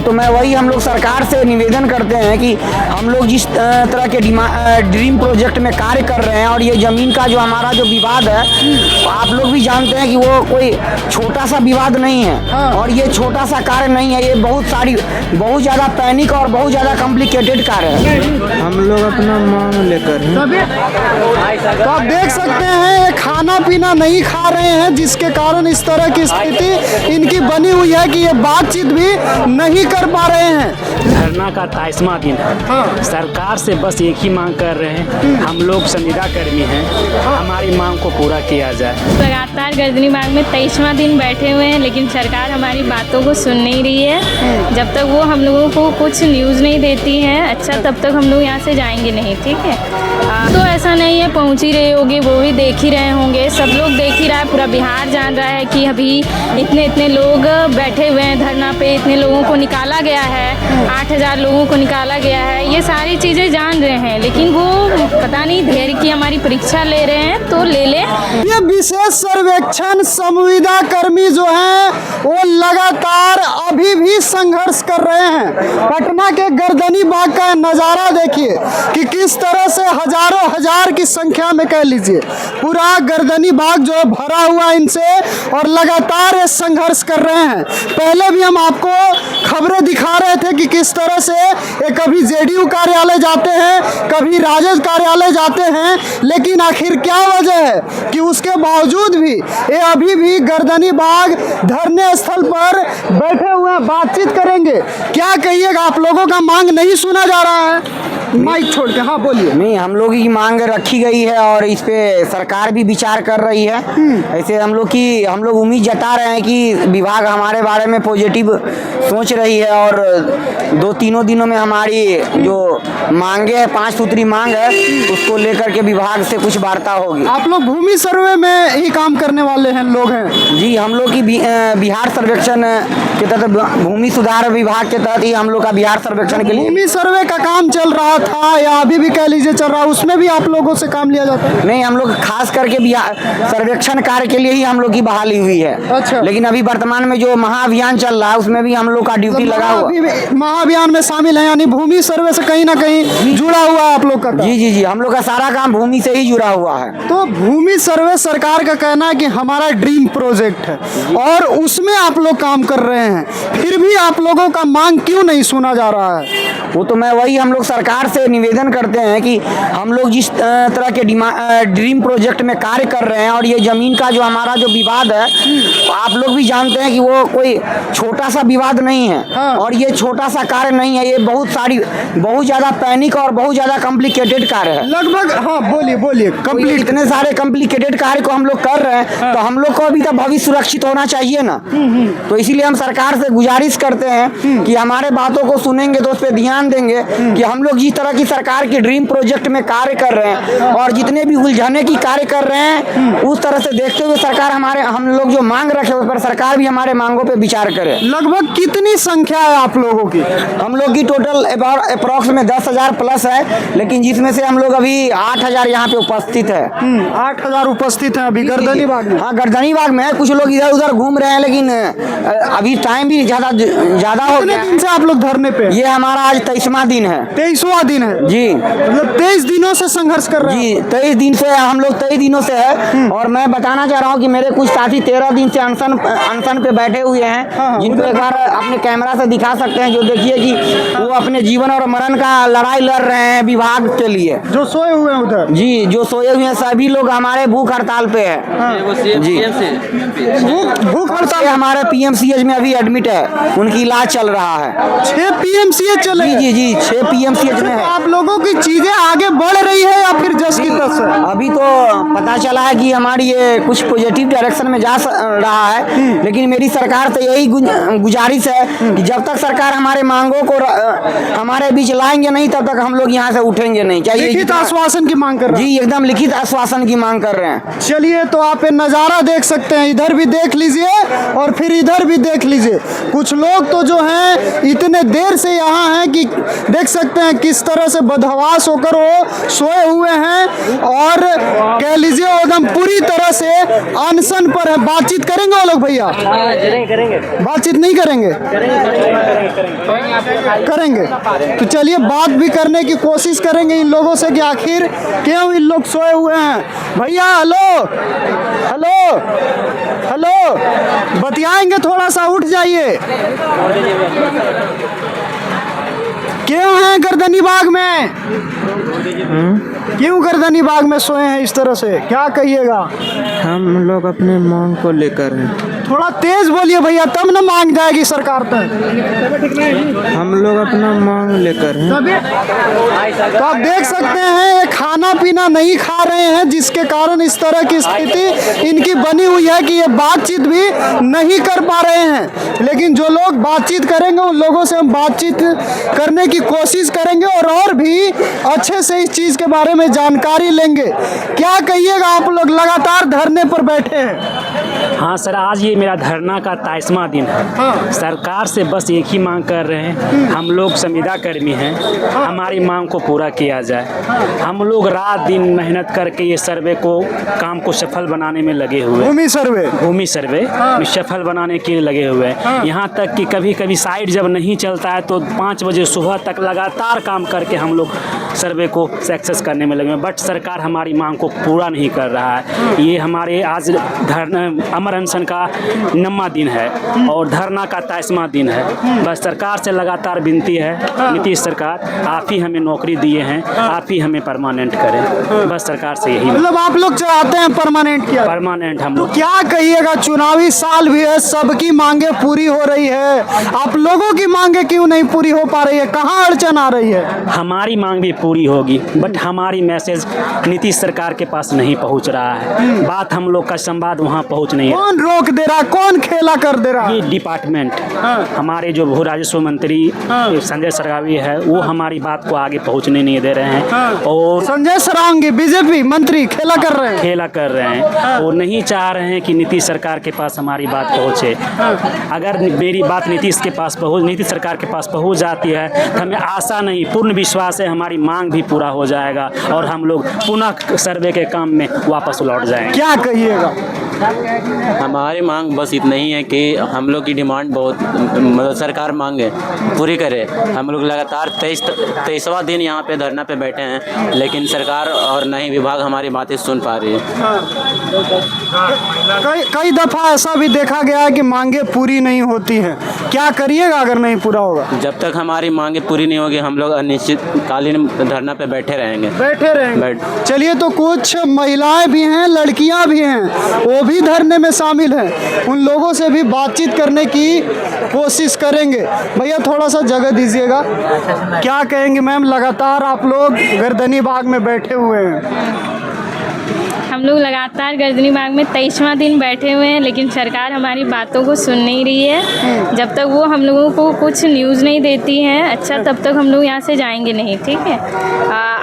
तो मैं वही हम लोग सरकार से निवेदन करते हैं कि हम लोग जिस तरह के ड्रीम प्रोजेक्ट में कार्य कर रहे हैं और ये ज़मीन का जो हमारा जो विवाद है, आप लोग भी जानते हैं कि वो कोई छोटा सा विवाद नहीं है और ये छोटा सा कार्य नहीं है, ये बहुत ज़्यादा पैनिक और बहुत ज़्यादा कॉम्प्लिकेटेड कार्य है। हम लोग अपना मांग लेकर हैं। तो आप देख सकते हैं ये खाना पीना नहीं खा रहे हैं, जिसके कारण इस तरह की स्थिति इनकी बनी हुई है कि ये बातचीत भी नहीं कर पा रहे हैं। धरना का 23वां दिन है। सरकार से बस एक ही मांग कर रहे हैं, हम लोग संविदा कर्मी हैं, हमारी मांग को पूरा किया जाए। लगातार गर्दनी बाग में 23वां दिन बैठे हुए हैं, लेकिन सरकार हमारी बातों को सुन नहीं रही है। जब तक वो हम लोगों को कुछ न्यूज़ नहीं देती है अच्छा, तब तक हम लोग यहाँ से जाएंगे नहीं, ठीक है। तो ऐसा नहीं है पहुँच ही रहे होंगे, वो भी देख ही रहे होंगे, सब लोग देख ही रहा है, पूरा बिहार जान रहा है कि अभी इतने लोग बैठे हुए हैं धरना पे, इतने लोगों को निकाला गया है, 8000 लोगों को निकाला गया है, ये सारी चीज़ें जान रहे हैं, लेकिन वो पता नहीं धैर्य की हमारी परीक्षा ले रहे हैं, तो ले लें। ये विशेष सर्वेक्षण संविदा कर्मी जो हैं वो लगातार अभी भी संघर्ष कर रहे हैं। पटना के गर्दनी बाग का नज़ारा देखिए कि किस तरह से हजारों हजार की संख्या में कह लीजिए पूरा गर्दनी बाग जो है भरा हुआ इनसे और लगातार ये संघर्ष कर रहे हैं। पहले भी हम आपको खबरें दिखा रहे थे कि किस तरह से ये कभी जेडीयू कार्यालय जाते हैं, कभी राजद कार्यालय जाते हैं, लेकिन आखिर क्या वजह है कि उसके बावजूद भी ये अभी भी गर्दनी बाग धरने स्थल पर बैठे हुए हैं। बातचीत करेंगे, क्या कहिएगा, आप लोगों का मांग नहीं सुना जा रहा है? माइक छोड़ के हाँ बोलिए। नहीं, हम लोग की मांग रखी गई है और इस पे सरकार भी विचार कर रही है। ऐसे हम लोग उम्मीद जता रहे हैं कि विभाग हमारे बारे में पॉजिटिव सोच रही है और 2-3 दिनों में हमारी जो मांगे है 5 सूत्री मांग है उसको लेकर के विभाग से कुछ वार्ता होगी। आप लोग भूमि सर्वे में ही काम करने वाले हैं लोग हैं? जी, हम लोग की बिहार सर्वेक्षण के तहत भूमि सुधार विभाग के तहत ही हम लोग का बिहार सर्वेक्षण के लिए भूमि सर्वे का काम चल रहा था या अभी भी कह लीजिए चल रहा है, उसमें भी आप लोगों से काम लिया जाता है? नहीं, हम लोग खास करके सर्वेक्षण कार्य के लिए ही हम लोग की बहाली हुई है। अच्छा। लेकिन अभी वर्तमान में जो महाअभियान चल रहा है उसमें भी हम लोग का ड्यूटी लगा हुआ। महाअभियान में शामिल है, यानी भूमि सर्वे से कहीं ना कहीं जुड़ा हुआ है आप लोग का? जी, हम लोग का सारा काम भूमि से ही जुड़ा हुआ है। तो भूमि सर्वे सरकार का कहना है कि हमारा ड्रीम प्रोजेक्ट है और उसमें आप लोग काम कर रहे हैं, फिर भी आप लोगों का मांग क्यों नहीं सुना जा रहा है? वो तो मैं वही हम लोग सरकार से निवेदन करते हैं कि हम लोग जिस तरह के ड्रीम प्रोजेक्ट में कार्य कर रहे हैं और ये ज़मीन का जो हमारा जो विवाद है, आप लोग भी जानते हैं कि वो कोई छोटा सा विवाद नहीं है और ये छोटा सा कार्य नहीं है, ये बहुत ज़्यादा पैनिक और बहुत ज़्यादा कॉम्प्लिकेटेड कार्य है। लगभग हाँ बोलिए कंप्लीट इतने सारे कॉम्प्लिकेटेड कार्य को हम लोग कर रहे हैं तो हम लोग को अभी तक भविष्य सुरक्षित होना चाहिए ना। तो इसीलिए हम सरकार से गुजारिश करते हैं कि हमारे बातों को सुनेंगे तो उस पर ध्यान देंगे कि हम लोग जिस तरह की सरकार के ड्रीम प्रोजेक्ट में कार्य कर रहे हैं और जितने भी उलझाने की कार्य कर रहे हैं उस तरह से देखते हुए सरकार हम लोग जो मांग रखे उस पर सरकार भी हमारे मांगों पे विचार करे। लगभग कितनी संख्या है आप लोगों की? हम लोग की टोटल अप्रॉक्स में 10,000 प्लस है, लेकिन जिसमें से हम लोग अभी 8,000 यहाँ पे उपस्थित है। 8,000 उपस्थित हैं अभी गर्दनी बाग में? हाँ, गर्दनी बाग में है, कुछ लोग इधर उधर घूम रहे हैं, लेकिन अभी टाइम भी ज्यादा हो गया। दिन से आप लोग धरने पे? ये हमारा आज 23वां दिन है। 23वां दिन है जी, मतलब 23 दिनों से संघर्ष कर रहे हैं? जी, 23 दिन से हम लोग 23 दिनों से है और मैं बताना चाह रहा हूँ कि मेरे कुछ साथी 13 दिन से अनशन पे बैठे हुए हैं, जिनको एक बार अपने कैमरा से दिखा सकते हैं, जो देखिए कि वो अपने जीवन और मरण का लड़ाई लड़ रहे हैं विभाग के लिए। जो सोए हुए हैं उधर? जी, जो सोए हुए हैं सभी लोग हमारे भूख हड़ताल पे है। जी, भूख हड़ताल हमारे पीएमसीएच में अभी एडमिट है, उनकी इलाज चल रहा है। 6 पीएमसीएच चल रही है? जी, 6 पीएमसीएच में है। आप लोगों की चीजें आगे बढ़ रही है या फिर जस की तस है? अभी तो पता चला है कि हमारी ये कुछ पॉजिटिव डायरेक्शन में जा रहा है, लेकिन मेरी सरकार से यही गुजारिश है कि जब तक सरकार हमारे मांगों को हमारे बीच लाएंगे नहीं तब तक हम लोग यहाँ से उठेंगे नहीं। चाहिए लिखित आश्वासन की मांग कर रहे हैं? जी, एकदम लिखित आश्वासन की मांग कर रहे हैं। चलिए, तो आप ये नज़ारा देख सकते हैं, इधर भी देख लीजिए और फिर इधर भी देख लीजिए। कुछ लोग तो जो हैं इतने देर से यहाँ हैं कि देख सकते हैं किस तरह से बदहवास होकर वो सोए हुए हैं और कह लीजिए एकदम पूरी तरह से अनशन पर है। बातचीत करेंगे वो लोग भैया? करेंगे बातचीत नहीं करेंगे? करेंगे। तो चलिए बात भी करने की कोशिश करेंगे इन लोगों से कि आखिर क्यों इन लोग सोए हुए हैं। भैया हेलो हेलो हेलो, बतियाएंगे थोड़ा सा, उठ जाइए। क्यों हैं गर्दनी बाग में? क्यों गर्दनी बाग में सोए हैं इस तरह से, क्या कहिएगा? हम लोग अपने मांग को लेकर हैं। थोड़ा तेज बोलिए भैया, तब न मांग जाएगी सरकार तक। हम लोग अपना मांग लेकर हैं। तो आप देख सकते हैं ये खाना पीना नहीं खा रहे हैं, जिसके कारण इस तरह की स्थिति इनकी बनी हुई है कि ये बातचीत भी नहीं कर पा रहे हैं। लेकिन जो लोग बातचीत करेंगे उन लोगों से हम बातचीत करने की कोशिश करेंगे और भी अच्छे से इस चीज़ के बारे में जानकारी लेंगे। क्या कहिएगा, आप लोग लगातार धरने पर बैठे हैं? हाँ सर, आज ये मेरा धरना का 23वां दिन है। हाँ। सरकार से बस एक ही मांग कर रहे हैं, हम लोग संविदा कर्मी हैं, हमारी मांग को पूरा किया जाए। हम लोग रात दिन मेहनत करके ये सर्वे को काम को सफल बनाने में लगे हुए, भूमि सर्वे में सफल बनाने के लिए लगे हुए हैं। यहाँ तक कि कभी कभी साइट जब नहीं चलता है तो 5 बजे सुबह तक लगातार काम करके हम लोग सर्वे को सक्सेस करने में लगे हैं। बट सरकार हमारी मांग को पूरा नहीं कर रहा है। ये हमारे आज धरना अमर अनशन का 9वां दिन है और धरना का 23वां दिन है। बस सरकार से लगातार विनती है, नीतीश सरकार आप ही हमें नौकरी दिए हैं, आप ही हमें परमानेंट करें। बस सरकार से यही, मतलब आप लोग चाहते हैं परमानेंट किया? परमानेंट हम लोग। क्या कहिएगा, चुनावी साल भी है, सबकी मांगे पूरी हो रही है, आप लोगों की मांगे क्यों नहीं पूरी हो पा रही है? कहाँ अड़चन आ रही है? हमारी मांग भी पूरी होगी बट हमारी मैसेज नीतीश सरकार के पास नहीं पहुंच रहा है। बात हम लोग का संवाद वहां पहुंच नहीं है। कौन रोक दे रहा, कौन खेला कर दे रहा? ये डिपार्टमेंट, हमारे जो भू राजस्व मंत्री संजय सरगावी है वो हमारी बात को आगे पहुंचने नहीं दे रहे हैं। और संजय सरांगी बीजेपी मंत्री खेला कर रहे हैं। वो नहीं चाह रहे हैं कि नीतीश सरकार के पास हमारी बात पहुंचे। अगर मेरी बात नीतीश सरकार के पास पहुंच जाती है तो हमें आशा नहीं, पूर्ण विश्वास है हमारी मांग भी पूरा हो जाएगा और हम लोग पुनः सर्वे के काम में वापस लौट जाएंगे। क्या कहिएगा? हमारी मांग बस इतना ही है कि हम लोग की डिमांड बहुत, मतलब सरकार मांगे पूरी करे। हम लोग लगातार 23वां दिन यहाँ पे धरना पे बैठे हैं, लेकिन सरकार और न ही विभाग हमारी बातें सुन पा रही है। कई दफा ऐसा भी देखा गया है कि मांगे पूरी नहीं होती हैं। क्या करिएगा अगर नहीं पूरा होगा? जब तक हमारी मांगे पूरी नहीं होगी हम लोग अनिश्चितकालीन धरना पे बैठे रहेंगे। चलिए, तो कुछ महिलाएं भी हैं, लड़कियां भी हैं, वो भी धरने में शामिल हैं। उन लोगों से भी बातचीत करने की कोशिश करेंगे। भैया थोड़ा सा जगह दीजिएगा। क्या कहेंगे मैम, लगातार आप लोग गर्दनी बाग में बैठे हुए हैं? हम लोग लगातार गर्दनी बाग में 23वां दिन बैठे हुए हैं, लेकिन सरकार हमारी बातों को सुन नहीं रही है। जब तक वो हम लोगों को कुछ न्यूज़ नहीं देती है अच्छा, तब तक हम लोग यहाँ से जाएंगे नहीं, ठीक है।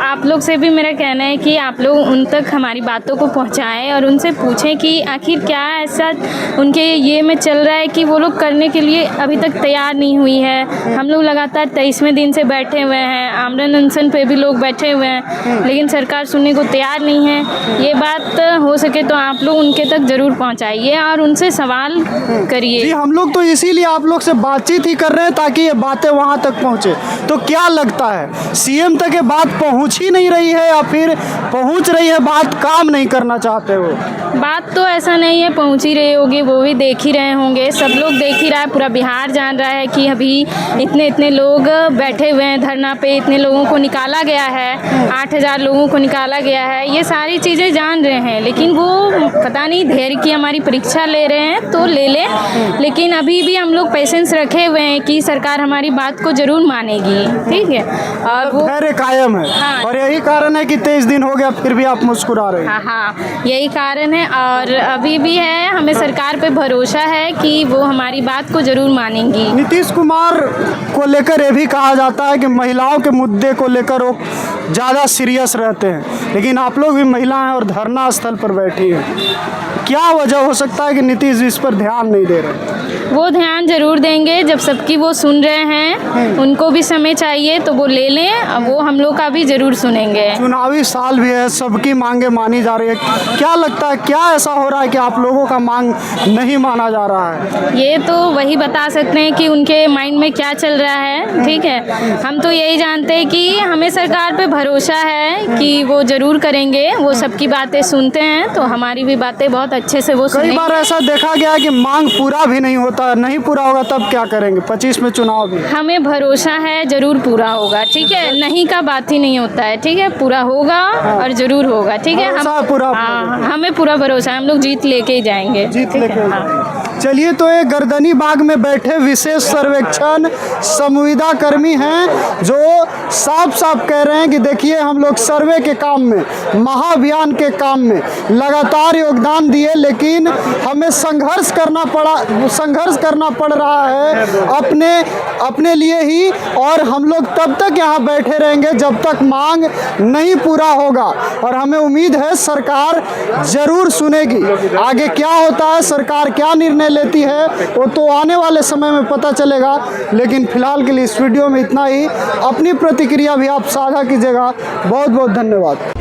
आप लोग से भी मेरा कहना है कि आप लोग उन तक हमारी बातों को पहुँचाएं और उनसे पूछें कि आखिर क्या ऐसा उनके ये में चल रहा है कि वो लोग करने के लिए अभी तक तैयार नहीं हुई है। हम लोग लगातार 23वें दिन से बैठे हुए हैं, आमरण अनशन पे भी लोग बैठे हुए हैं, लेकिन सरकार सुनने को तैयार नहीं है। ये बात हो सके तो आप लोग उनके तक ज़रूर पहुंचाइए और उनसे सवाल करिए। जी, हम लोग तो इसीलिए आप लोग से बातचीत ही कर रहे हैं ताकि ये बातें वहाँ तक पहुँचे। तो क्या लगता है, सीएम तक ये बात पहुँच ही नहीं रही है या फिर पहुँच रही है, बात काम नहीं करना चाहते हो? बात तो ऐसा नहीं है, पहुँच ही रही होगी, वो भी देख ही रहे होंगे, सब लोग देख ही रहा है, पूरा बिहार जान रहा है कि अभी इतने लोग बैठे हुए हैं धरना पे, इतने लोगों को निकाला गया है, 8000 लोगों को निकाला गया है, ये सारी चीज़ें जान रहे हैं। लेकिन वो पता नहीं धैर्य की हमारी परीक्षा ले रहे हैं तो ले लें, लेकिन अभी भी हम लोग पेशेंस रखे हुए हैं कि सरकार हमारी बात को ज़रूर मानेगी, ठीक है। और वो धैर्य कायम है। हाँ। और यही कारण है कि 23 दिन हो गया फिर भी आप मुस्कुरा रहे हैं। हाँ, यही कारण है और अभी भी है, हमें सरकार पे भरोसा है कि वो हमारी बात को ज़रूर मानेंगी। नीतीश कुमार को लेकर ये भी कहा जाता है कि महिलाओं के मुद्दे को लेकर वो ज़्यादा सीरियस रहते हैं, लेकिन आप लोग भी महिला हैं और धरना स्थल पर बैठी हैं। क्या वजह हो सकता है कि नीतीश इस पर ध्यान नहीं दे रहे? वो ध्यान जरूर देंगे। जब सबकी वो सुन रहे हैं, उनको भी समय चाहिए तो वो ले लें। अब वो हम लोग का भी जरूर सुनेंगे। चुनावी साल भी है, सबकी मांगे मानी जा रही है। क्या लगता है, क्या ऐसा हो रहा है कि आप लोगों का मांग नहीं माना जा रहा है? ये तो वही बता सकते हैं कि उनके माइंड में क्या चल रहा है। ठीक है, हम तो यही जानते हैं कि हमें सरकार पे भरोसा है कि वो जरूर करेंगे। वो सबकी बातें सुनते हैं तो हमारी भी बातें बहुत अच्छे से वो कई सुनेंगे। बार ऐसा देखा गया है कि मांग पूरा भी नहीं होता, नहीं पूरा होगा तब क्या करेंगे? 25 में चुनाव भी। हमें भरोसा है जरूर पूरा होगा। ठीक है, नहीं का बात ही नहीं होता है। ठीक है, पूरा होगा और जरूर होगा। ठीक है, भरोसा पूरा हाँ, हमें पूरा भरोसा है। हम लोग जीत लेके ही जाएंगे। जीत ठीक लेके है, हाँ। चलिए, तो ये गर्दनी बाग में बैठे विशेष सर्वेक्षण संविदा कर्मी हैं जो साफ साफ कह रहे हैं कि देखिए, हम लोग सर्वे के काम में, महाअभियान के काम में लगातार योगदान दिए, लेकिन हमें संघर्ष करना पड़ रहा है अपने लिए ही। और हम लोग तब तक यहाँ बैठे रहेंगे जब तक मांग नहीं पूरा होगा। और हमें उम्मीद है सरकार जरूर सुनेगी। आगे क्या होता है, सरकार क्या निर्णय लेती है, वो तो आने वाले समय में पता चलेगा। लेकिन फिलहाल के लिए इस वीडियो में इतना ही। अपनी प्रतिक्रिया भी आप साझा कीजिएगा। बहुत बहुत धन्यवाद।